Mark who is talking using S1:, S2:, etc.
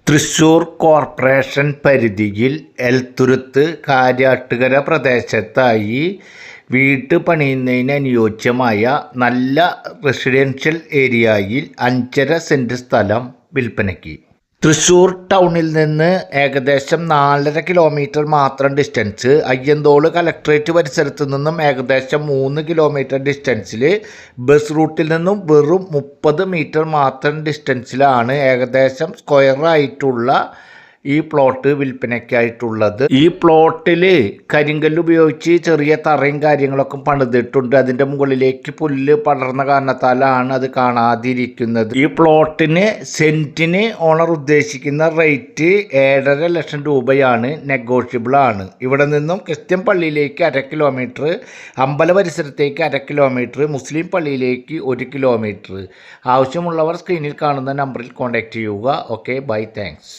S1: Thrissur corporation പരിധിയിൽ എൽത്തുരുത്ത് കാര്യാട്ടുകര പ്രദേശത്തായി വീട് പണിയുന്നതിന് അനുയോജ്യമായ നല്ല റെസിഡൻഷ്യൽ ഏരിയയിൽ 5.5 സെൻറ് സ്ഥലം വിൽപ്പനയ്ക്ക്. തൃശൂർ ടൗണിൽ നിന്ന് ഏകദേശം 4.5 കിലോമീറ്റർ മാത്രം ഡിസ്റ്റൻസ്, അയ്യന്തോൾ കലക്ട്രേറ്റ് പരിസരത്ത് നിന്നും ഏകദേശം 3 കിലോമീറ്റർ ഡിസ്റ്റൻസിൽ, ബസ് റൂട്ടിൽ നിന്നും വെറും 30 മീറ്റർ മാത്രം ഡിസ്റ്റൻസിലാണ് ഏകദേശം സ്ക്വയറായിട്ടുള്ള ഈ പ്ലോട്ട് വിൽപ്പനയ്ക്കായിട്ടുള്ളത്. ഈ പ്ലോട്ടിൽ കരിങ്കല്ല് ഉപയോഗിച്ച് ചെറിയ തറയും കാര്യങ്ങളൊക്കെ പണിതിട്ടുണ്ട്. അതിൻ്റെ മുകളിലേക്ക് പുല്ല് പടർന്ന കാരണത്താലാണ് അത് കാണാതിരിക്കുന്നത്. ഈ പ്ലോട്ടിന് സെൻറ്റിന് ഓണർ ഉദ്ദേശിക്കുന്ന റേറ്റ് 7.5 ലക്ഷം രൂപയാണ്. നെഗോഷ്യബിൾ ആണ്. ഇവിടെ നിന്നും ക്രിസ്ത്യൻ പള്ളിയിലേക്ക് 1/2 കിലോമീറ്റർ, അമ്പല പരിസരത്തേക്ക് 1/2 കിലോമീറ്റർ, മുസ്ലിം പള്ളിയിലേക്ക് 1 കിലോമീറ്റർ. ആവശ്യമുള്ളവർ സ്ക്രീനിൽ കാണുന്ന നമ്പറിൽ കോൺടാക്റ്റ് ചെയ്യുക. Okay, bye, thanks.